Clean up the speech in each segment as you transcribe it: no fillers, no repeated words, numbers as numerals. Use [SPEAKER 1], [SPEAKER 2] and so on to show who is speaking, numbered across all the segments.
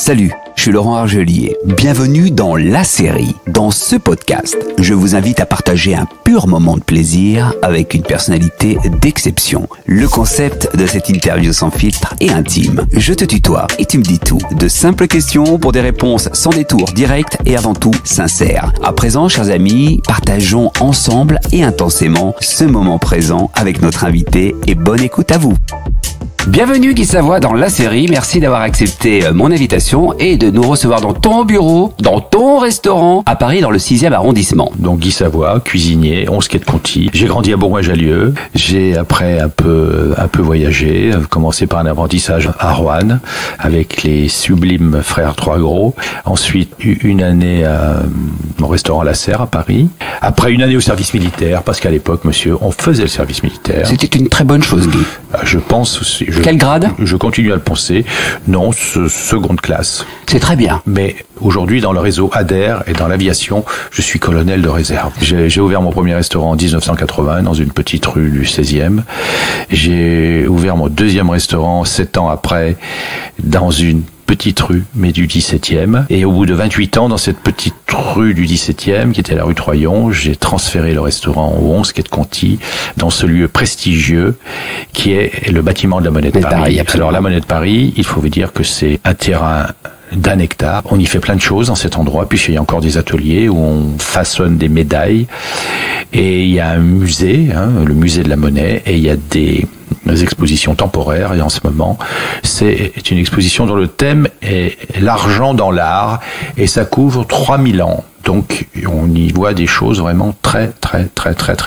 [SPEAKER 1] Salut, je suis Laurent Argelier. Bienvenue dans La Série. Dans ce podcast, je vous invite à partager un pur moment de plaisir avec une personnalité d'exception. Le concept de cette interview sans filtre est intime. Je te tutoie et tu me dis tout. De simples questions pour des réponses sans détour, directes et avant tout sincères. À présent, chers amis, partageons ensemble et intensément ce moment présent avec notre invité et bonne écoute à vous. Bienvenue Guy Savoie dans La Série, merci d'avoir accepté mon invitation et de nous recevoir dans ton bureau, dans ton restaurant, à Paris dans le 6e arrondissement.
[SPEAKER 2] Donc Guy Savoie, cuisinier, 11 quai de Conti. J'ai grandi à Bourgoin-Jallieu, j'ai après un peu voyagé, commencé par un apprentissage à Roanne avec les sublimes frères Trois Gros, ensuite une année à mon restaurant La Serre à Paris, après une année au service militaire, parce qu'à l'époque, monsieur, on faisait le service militaire.
[SPEAKER 1] C'était une très bonne chose, Guy.
[SPEAKER 2] Je pense aussi.
[SPEAKER 1] Quel grade ?
[SPEAKER 2] Je continue à le penser. Non, seconde classe.
[SPEAKER 1] C'est très bien.
[SPEAKER 2] Mais aujourd'hui, dans le réseau ADER et dans l'aviation, je suis colonel de réserve. J'ai ouvert mon premier restaurant en 1980 dans une petite rue du 16e. J'ai ouvert mon deuxième restaurant 7 ans après dans une petite rue, mais du 17e. Et au bout de 28 ans, dans cette petite rue du 17e, qui était la rue Troyon, j'ai transféré le restaurant au 11 quai de Conti, dans ce lieu prestigieux, qui est le bâtiment de la Monnaie de Paris. Alors, la Monnaie de Paris, il faut vous dire que c'est un terrain d'1 hectare. On y fait plein de choses dans cet endroit, puis il y a encore des ateliers où on façonne des médailles. Et il y a un musée, le musée de la Monnaie, et il y a des expositions temporaires, et en ce moment, c'est une exposition dont le thème est l'argent dans l'art, et ça couvre 3000 ans. Donc, on y voit des choses vraiment très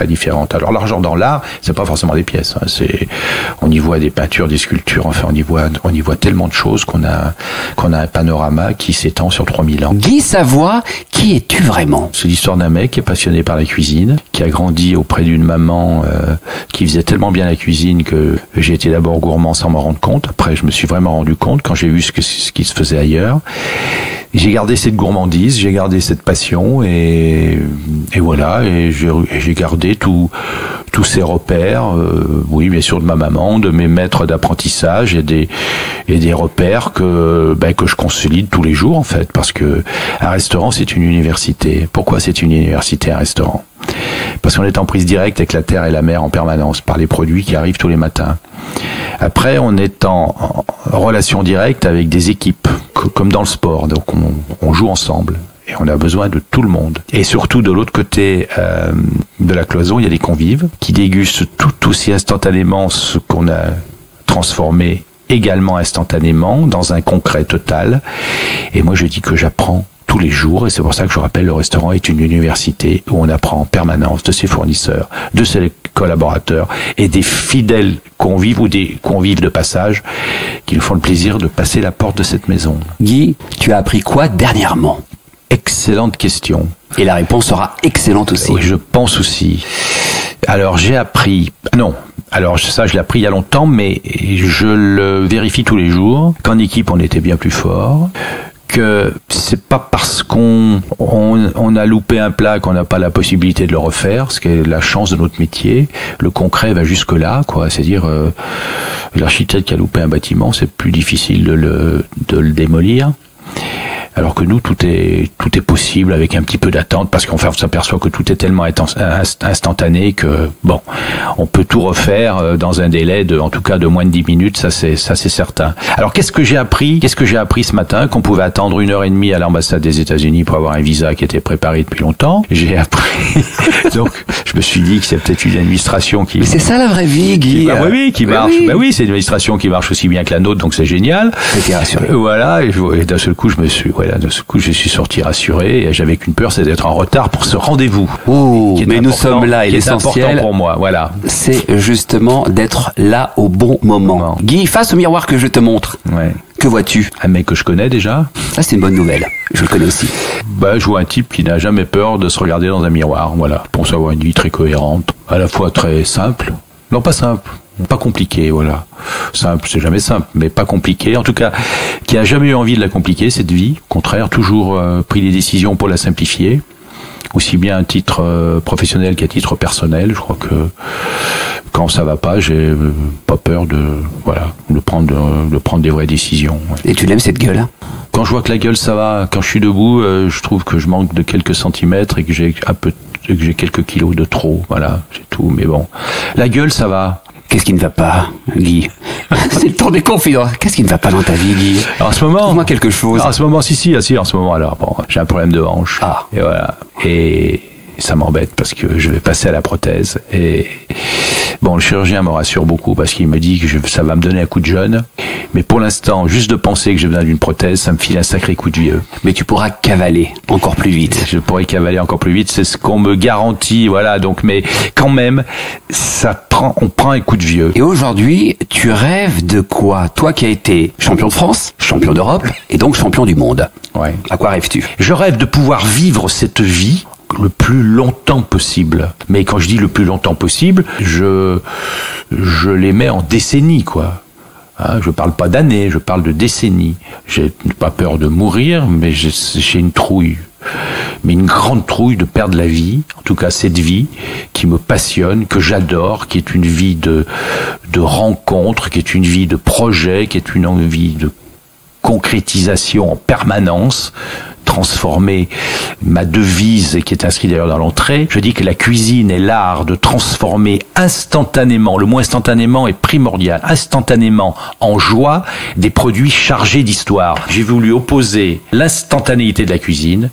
[SPEAKER 2] différentes. Alors, l'argent dans l'art, c'est pas forcément des pièces. On y voit des peintures, des sculptures. Enfin, on y voit tellement de choses qu'on a un panorama qui s'étend sur 3000 ans.
[SPEAKER 1] Guy Savoie, qui es-tu vraiment ?
[SPEAKER 2] C'est l'histoire d'un mec qui est passionné par la cuisine, qui a grandi auprès d'une maman qui faisait tellement bien la cuisine que j'ai été d'abord gourmand sans m'en rendre compte. Après, je me suis vraiment rendu compte quand j'ai vu ce qui se faisait ailleurs. J'ai gardé cette gourmandise, j'ai gardé cette passion et voilà, et j'ai gardé tous ces repères, oui, bien sûr, de ma maman, de mes maîtres d'apprentissage et des repères que je consolide tous les jours, en fait, parce que un restaurant, c'est une université. Pourquoi c'est une université, un restaurant ? Parce qu'on est en prise directe avec la terre et la mer en permanence, par les produits qui arrivent tous les matins. Après, on est en relation directe avec des équipes, comme dans le sport. Donc, on joue ensemble. Et on a besoin de tout le monde. Et surtout, de l'autre côté de la cloison, il y a des convives qui dégustent tout aussi instantanément ce qu'on a transformé également instantanément dans un concret total. Et moi, je dis que j'apprends tous les jours, et c'est pour ça que je rappelle, le restaurant est une université où on apprend en permanence de ses fournisseurs, de ses collaborateurs et des fidèles convives ou des convives de passage qui nous font le plaisir de passer la porte de cette maison.
[SPEAKER 1] Guy, tu as appris quoi dernièrement ?
[SPEAKER 2] Excellente question.
[SPEAKER 1] Et la réponse sera excellente aussi.
[SPEAKER 2] Oui, je pense aussi. Alors, j'ai appris... Non. Alors ça, je l'ai appris il y a longtemps, mais je le vérifie tous les jours. Qu'en équipe, on était bien plus fort. Que c'est pas parce qu'on a loupé un plat qu'on n'a pas la possibilité de le refaire, ce qui est la chance de notre métier. Le concret va jusque là, quoi. C'est-à-dire l'architecte qui a loupé un bâtiment, c'est plus difficile de le démolir. Alors que nous, tout est possible avec un petit peu d'attente, parce qu'on s'aperçoit que tout est tellement instantané que, bon, on peut tout refaire dans un délai en tout cas de moins de 10 minutes, ça c'est certain. Alors qu'est-ce que j'ai appris ce matin, qu'on pouvait attendre 1h30 à l'ambassade des États-Unis pour avoir un visa qui était préparé depuis longtemps. J'ai appris, donc je me suis dit que c'est peut-être une administration qui...
[SPEAKER 1] Mais c'est ça la vraie vie, Guy.
[SPEAKER 2] Qui marche. Oui. Oui, c'est une administration qui marche aussi bien que la nôtre, donc c'est génial.
[SPEAKER 1] C'était rassuré.
[SPEAKER 2] Voilà, et d'un seul coup, je suis sorti rassuré, et j'avais qu'une peur, c'est d'être en retard pour ce rendez-vous.
[SPEAKER 1] Oh, mais nous sommes là, et l'essentiel,
[SPEAKER 2] important pour moi, voilà.
[SPEAKER 1] C'est justement d'être là au bon moment. Guy, face au miroir que je te montre.
[SPEAKER 2] Ouais.
[SPEAKER 1] Que vois-tu ?
[SPEAKER 2] Un mec que je connais déjà.
[SPEAKER 1] Ça, c'est une bonne nouvelle. Je le connais aussi.
[SPEAKER 2] Je vois un type qui n'a jamais peur de se regarder dans un miroir, voilà. Pour savoir une vie très cohérente, à la fois très simple. Non, pas simple. Pas compliqué, voilà. Simple, c'est jamais simple, mais pas compliqué. En tout cas, qui a jamais eu envie de la compliquer, cette vie. Au contraire, toujours pris des décisions pour la simplifier. Aussi bien à titre professionnel qu'à titre personnel. Je crois que quand ça va pas, j'ai pas peur de prendre des vraies décisions.
[SPEAKER 1] Et tu l'aimes cette gueule, hein ?
[SPEAKER 2] Quand je vois que la gueule ça va, quand je suis debout, je trouve que je manque de quelques centimètres et que j'ai quelques kilos de trop. Voilà, c'est tout. Mais bon, la gueule ça va.
[SPEAKER 1] Qu'est-ce qui ne va pas, Guy? C'est le temps des confidences. Qu'est-ce qui ne va pas dans ta vie, Guy?
[SPEAKER 2] Alors, en ce moment,
[SPEAKER 1] dis-moi quelque chose.
[SPEAKER 2] En ce moment, si, en ce moment, alors bon, j'ai un problème de hanche.
[SPEAKER 1] Ah.
[SPEAKER 2] Et voilà. Et ça m'embête parce que je vais passer à la prothèse. Et bon, le chirurgien me rassure beaucoup parce qu'il me dit que ça va me donner un coup de jeune. Mais pour l'instant, juste de penser que j'ai besoin d'une prothèse, ça me file un sacré coup de vieux.
[SPEAKER 1] Mais tu pourras cavaler encore plus vite.
[SPEAKER 2] Je pourrais cavaler encore plus vite, c'est ce qu'on me garantit, voilà. Donc, mais quand même, on prend un coup de vieux.
[SPEAKER 1] Et aujourd'hui, tu rêves de quoi? Toi qui as été champion de France, champion d'Europe et donc champion du monde.
[SPEAKER 2] Ouais.
[SPEAKER 1] À quoi rêves-tu?
[SPEAKER 2] Je rêve de pouvoir vivre cette vie le plus longtemps possible. Mais quand je dis le plus longtemps possible, je les mets en décennies, quoi. Hein, je parle pas d'années, je parle de décennies. J'ai pas peur de mourir, mais j'ai une trouille. Mais une grande trouille de perdre la vie, en tout cas cette vie qui me passionne, que j'adore, qui est une vie de rencontres, qui est une vie de projets, qui est une vie de concrétisation en permanence, transformer ma devise qui est inscrite d'ailleurs dans l'entrée. Je dis que la cuisine est l'art de transformer instantanément, le mot instantanément est primordial, instantanément en joie des produits chargés d'histoire. J'ai voulu opposer l'instantanéité de la cuisine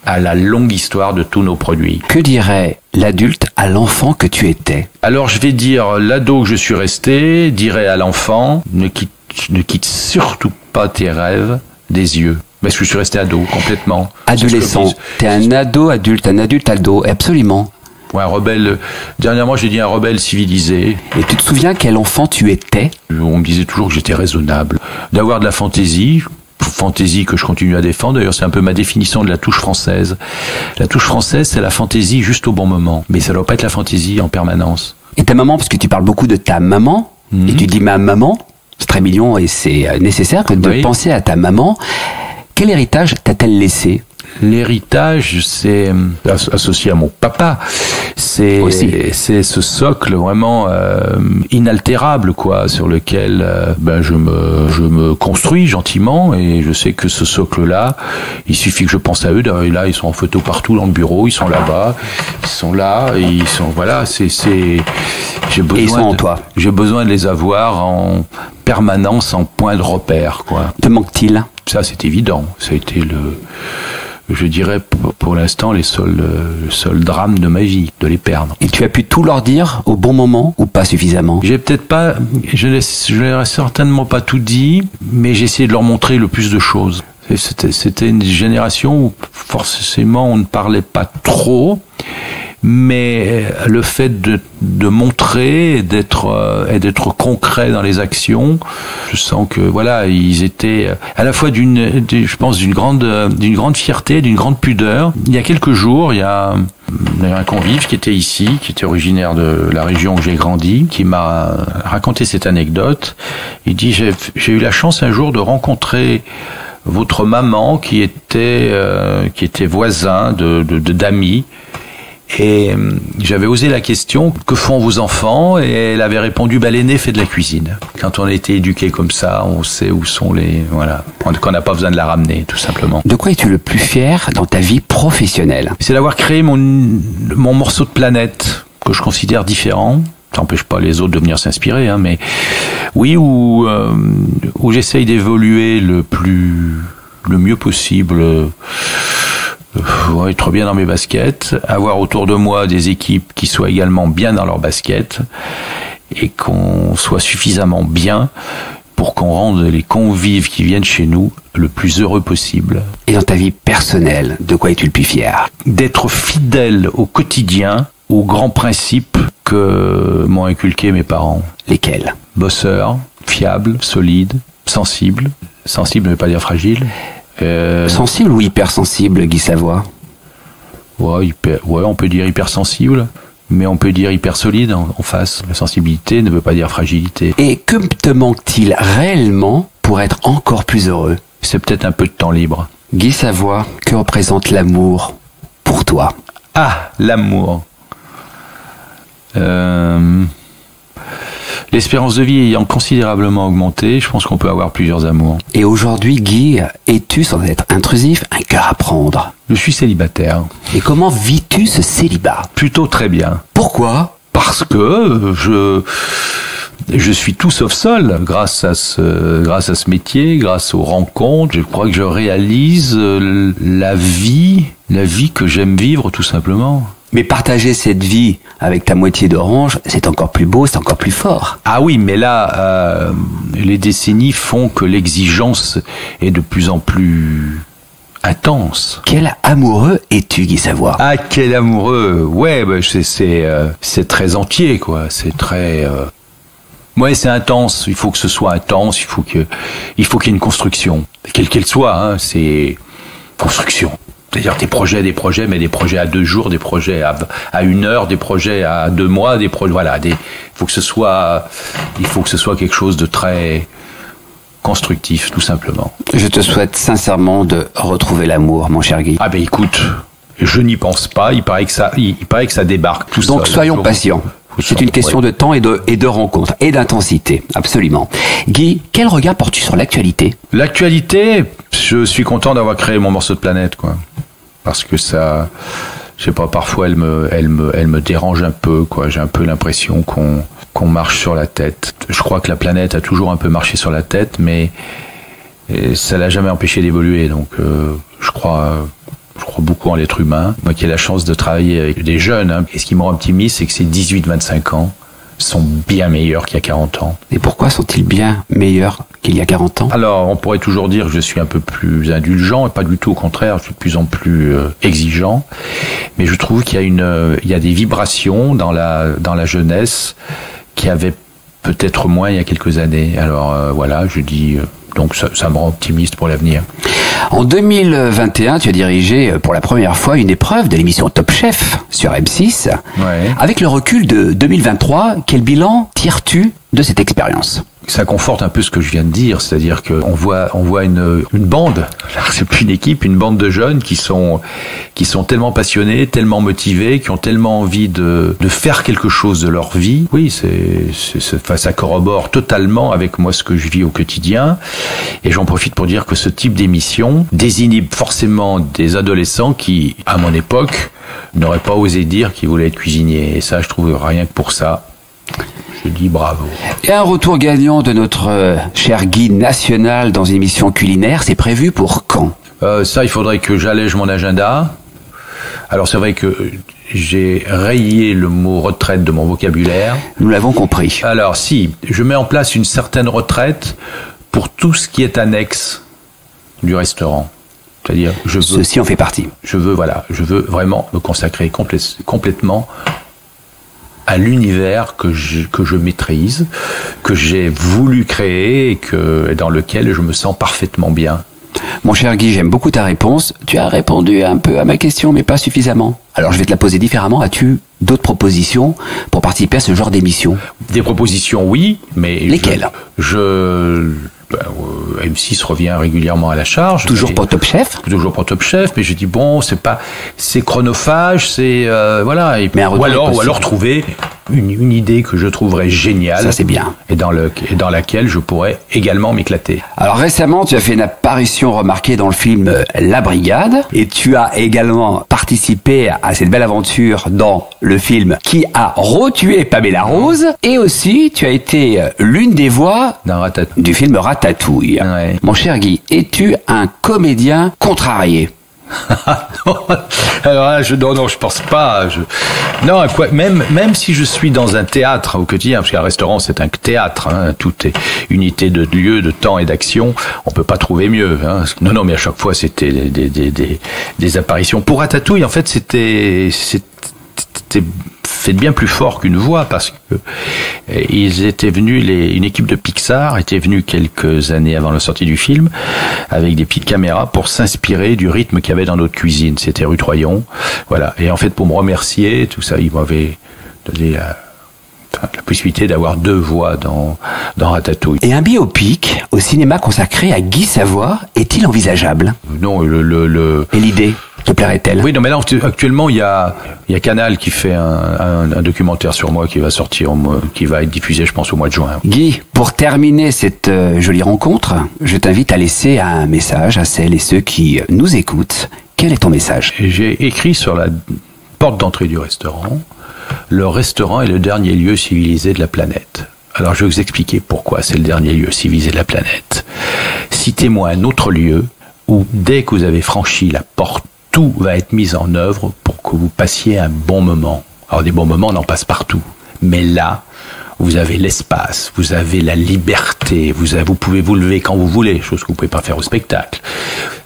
[SPEAKER 2] à la longue histoire de tous nos produits.
[SPEAKER 1] Que dirait l'adulte à l'enfant que tu étais?
[SPEAKER 2] Alors je vais dire, l'ado que je suis resté dirait à l'enfant, ne quitte surtout pas tes rêves des yeux. Parce que je suis resté ado, complètement.
[SPEAKER 1] Adolescent. T'es un ado adulte, un adulte ado, absolument.
[SPEAKER 2] Ouais, un rebelle. Dernièrement, j'ai dit un rebelle civilisé.
[SPEAKER 1] Et tu te souviens quel enfant tu étais?
[SPEAKER 2] On me disait toujours que j'étais raisonnable. D'avoir de la fantaisie que je continue à défendre. D'ailleurs, c'est un peu ma définition de la touche française. La touche française, c'est la fantaisie juste au bon moment. Mais ça doit pas être la fantaisie en permanence.
[SPEAKER 1] Et ta maman, parce que tu parles beaucoup de ta maman, et tu dis ma maman, c'est très mignon et c'est nécessaire de penser à ta maman. Quel héritage t'a-t-elle laissé?
[SPEAKER 2] L'héritage, c'est associé à mon papa. C'est ce socle vraiment inaltérable, quoi, sur lequel je me construis gentiment, et je sais que ce socle-là, il suffit que je pense à eux. Et là, ils sont en photo partout dans le bureau, ils sont là-bas, ils sont là, et ils sont voilà. J'ai besoin de les avoir en permanence en point de repère, quoi.
[SPEAKER 1] Te manque-t-il?
[SPEAKER 2] Ça, c'est évident. Ça a été je dirais pour l'instant le seul drame de ma vie, de les perdre.
[SPEAKER 1] Et tu as pu tout leur dire au bon moment ou pas suffisamment?
[SPEAKER 2] Je n'ai certainement pas tout dit, mais j'ai essayé de leur montrer le plus de choses. C'était une génération où forcément on ne parlait pas trop, mais le fait de montrer et d'être concret dans les actions, je sens que voilà, ils étaient à la fois je pense d'une grande fierté, d'une grande pudeur. Il y a quelques jours, il y a un convive qui était ici, qui était originaire de la région où j'ai grandi, qui m'a raconté cette anecdote. Il dit j'ai eu la chance un jour de rencontrer votre maman qui était voisin d'amis. Et j'avais osé la question, que font vos enfants? Et elle avait répondu, l'aîné fait de la cuisine. Quand on a été éduqué comme ça, on sait où sont qu'on n'a pas besoin de la ramener, tout simplement.
[SPEAKER 1] De quoi es-tu le plus fier dans ta vie professionnelle?
[SPEAKER 2] C'est d'avoir créé mon morceau de planète, que je considère différent. Ça n'empêche pas les autres de venir s'inspirer, hein, mais oui, où j'essaye d'évoluer le mieux possible, être bien dans mes baskets, avoir autour de moi des équipes qui soient également bien dans leurs baskets, et qu'on soit suffisamment bien pour qu'on rende les convives qui viennent chez nous le plus heureux possible.
[SPEAKER 1] Et dans ta vie personnelle, de quoi es-tu le plus fier?
[SPEAKER 2] D'être fidèle au quotidien, aux grands principes que m'ont inculqué mes parents.
[SPEAKER 1] Lesquels?
[SPEAKER 2] Bosseur, fiable, solide, sensible. Sensible ne veut pas dire fragile.
[SPEAKER 1] Sensible ou hypersensible, Guy Savoie?
[SPEAKER 2] Ouais, on peut dire hypersensible, mais on peut dire hyper solide en face. La sensibilité ne veut pas dire fragilité.
[SPEAKER 1] Et que te manque-t-il réellement pour être encore plus heureux?
[SPEAKER 2] C'est peut-être un peu de temps libre.
[SPEAKER 1] Guy Savoie, que représente l'amour pour toi?
[SPEAKER 2] Ah, l'amour. L'espérance de vie ayant considérablement augmenté, je pense qu'on peut avoir plusieurs amours.
[SPEAKER 1] Et aujourd'hui, Guy, es-tu, sans être intrusif, un cœur à prendre?
[SPEAKER 2] Je suis célibataire.
[SPEAKER 1] Et comment vis-tu ce célibat?
[SPEAKER 2] Plutôt très bien.
[SPEAKER 1] Pourquoi?
[SPEAKER 2] Parce que je suis tout sauf seul grâce à ce métier, grâce aux rencontres. Je crois que je réalise la vie que j'aime vivre tout simplement.
[SPEAKER 1] Mais partager cette vie avec ta moitié d'orange, c'est encore plus beau, c'est encore plus fort.
[SPEAKER 2] Ah oui, mais là, les décennies font que l'exigence est de plus en plus intense.
[SPEAKER 1] Quel amoureux es-tu, Guy Savoie?
[SPEAKER 2] Ah, quel amoureux! Ouais, bah, c'est très entier, quoi. C'est très... Ouais, c'est intense. Il faut que ce soit intense. Il faut qu'il y ait une construction, quelle qu'elle soit. Hein, c'est construction. C'est-à-dire des projets, mais des projets à 2 jours, des projets à 1 heure, des projets à 2 mois, des projets. Voilà, il faut que ce soit quelque chose de très constructif, tout simplement.
[SPEAKER 1] Je te souhaite sincèrement de retrouver l'amour, mon cher Guy.
[SPEAKER 2] Ah ben écoute, je n'y pense pas. Il paraît que ça débarque tout seul.
[SPEAKER 1] Donc soyons patients. C'est une question de temps et de rencontre et d'intensité, absolument. Guy, quel regard portes-tu sur l'actualité?
[SPEAKER 2] L'actualité, je suis content d'avoir créé mon morceau de planète, quoi. Parce que ça, je sais pas, parfois elle me dérange un peu, quoi. J'ai un peu l'impression qu'on marche sur la tête. Je crois que la planète a toujours un peu marché sur la tête, mais ça l'a jamais empêché d'évoluer. Donc, je crois beaucoup en l'être humain. Moi qui ai la chance de travailler avec des jeunes, hein. Et ce qui me rend optimiste, c'est que ces 18-25 ans sont bien meilleurs qu'il y a 40 ans.
[SPEAKER 1] Et pourquoi sont-ils bien meilleurs qu'il y a 40 ans?
[SPEAKER 2] Alors, on pourrait toujours dire que je suis un peu plus indulgent, et pas du tout, au contraire, je suis de plus en plus exigeant. Mais je trouve qu'il y a des vibrations dans la jeunesse qui avaient peut-être moins il y a quelques années. Alors voilà, je dis... donc ça me rend optimiste pour l'avenir.
[SPEAKER 1] En 2021, tu as dirigé pour la première fois une épreuve de l'émission Top Chef sur M6.
[SPEAKER 2] Ouais.
[SPEAKER 1] Avec le recul de 2023, quel bilan tires-tu de cette expérience?
[SPEAKER 2] Ça conforte un peu ce que je viens de dire, c'est-à-dire qu'on voit une bande, c'est plus une équipe, une bande de jeunes qui sont tellement passionnés, tellement motivés, qui ont tellement envie de faire quelque chose de leur vie. Oui, ça corrobore totalement avec moi ce que je vis au quotidien. Et j'en profite pour dire que ce type d'émission désinhibe forcément des adolescents qui, à mon époque, n'auraient pas osé dire qu'ils voulaient être cuisiniers. Et ça, je trouve rien que pour ça, je dis bravo.
[SPEAKER 1] Et un retour gagnant de notre cher Guy national dans une émission culinaire, c'est prévu pour quand?
[SPEAKER 2] Ça, il faudrait que j'allège mon agenda. Alors c'est vrai que j'ai rayé le mot retraite de mon vocabulaire.
[SPEAKER 1] Nous l'avons compris.
[SPEAKER 2] Alors si, je mets en place une certaine retraite pour tout ce qui est annexe du restaurant. C'est-à-dire,
[SPEAKER 1] ceci en fait partie.
[SPEAKER 2] Je veux vraiment me consacrer complètement à l'univers que je maîtrise, que j'ai voulu créer et dans lequel je me sens parfaitement bien.
[SPEAKER 1] Mon cher Guy, j'aime beaucoup ta réponse. Tu as répondu un peu à ma question, mais pas suffisamment. Alors je vais te la poser différemment. As-tu d'autres propositions pour participer à ce genre d'émission?
[SPEAKER 2] Des propositions, oui, mais...
[SPEAKER 1] Lesquelles?
[SPEAKER 2] M6 revient régulièrement à la charge.
[SPEAKER 1] Toujours pour Top Chef?
[SPEAKER 2] Toujours pour Top Chef, mais je dis bon, c'est chronophage, ou alors trouver une idée que je trouverais géniale.
[SPEAKER 1] Ça c'est bien.
[SPEAKER 2] Et dans laquelle je pourrais également m'éclater.
[SPEAKER 1] Alors récemment, tu as fait une apparition remarquée dans le film La Brigade, et tu as également participé à cette belle aventure dans le film Qui a retué Pamela Rose, et aussi tu as été l'une des voix du film Ratatouille.
[SPEAKER 2] Ouais.
[SPEAKER 1] Mon cher Guy, es-tu un comédien contrarié?
[SPEAKER 2] Alors là, je pense pas. Même si je suis dans un théâtre au quotidien, parce qu'un restaurant c'est un théâtre, hein, tout est unité de lieu, de temps et d'action. On peut pas trouver mieux. Hein. Non, mais à chaque fois c'était des apparitions. Pour Ratatouille, en fait, c'était fait bien plus fort qu'une voix, parce que ils étaient venus, une équipe de Pixar était venue quelques années avant la sortie du film avec des petites caméras pour s'inspirer du rythme qu'il y avait dans notre cuisine. C'était rue Troyon, voilà. Et en fait, pour me remercier, tout ça, ils m'avaient donné la possibilité d'avoir 2 voix dans Ratatouille.
[SPEAKER 1] Et un biopic au cinéma consacré à Guy Savoie est-il envisageable?
[SPEAKER 2] Non,
[SPEAKER 1] Et l'idée? te plairait-elle?
[SPEAKER 2] Oui, non, mais là, actuellement, il y a Canal qui fait un documentaire sur moi qui va sortir, qui va être diffusé, je pense, au mois de juin.
[SPEAKER 1] Guy, pour terminer cette jolie rencontre, je t'invite à laisser un message à celles et ceux qui nous écoutent. Quel est ton message?
[SPEAKER 2] J'ai écrit sur la porte d'entrée du restaurant: le restaurant est le dernier lieu civilisé de la planète. Alors je vais vous expliquer pourquoi c'est le dernier lieu civilisé de la planète. Citez-moi un autre lieu où, dès que vous avez franchi la porte, tout va être mis en œuvre pour que vous passiez un bon moment. Alors des bons moments, on en passe partout. Mais là, vous avez l'espace, vous avez la liberté, vous pouvez vous lever quand vous voulez, chose que vous ne pouvez pas faire au spectacle.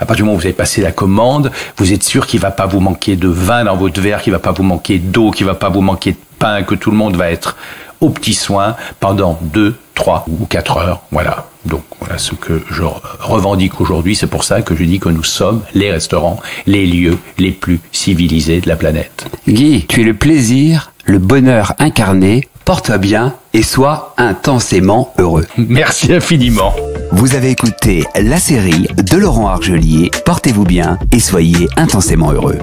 [SPEAKER 2] À partir du moment où vous avez passé la commande, vous êtes sûr qu'il ne va pas vous manquer de vin dans votre verre, qu'il ne va pas vous manquer d'eau, qu'il ne va pas vous manquer de pain, que tout le monde va être aux petits soins pendant 2, 3 ou 4 heures. Voilà. Donc voilà ce que je revendique aujourd'hui. C'est pour ça que je dis que nous sommes les restaurants, les lieux les plus civilisés de la planète.
[SPEAKER 1] Guy, tu es le plaisir, le bonheur incarné. Porte-toi bien et sois intensément heureux.
[SPEAKER 2] Merci infiniment.
[SPEAKER 1] Vous avez écouté la série de Laurent Argelier. Portez-vous bien et soyez intensément heureux.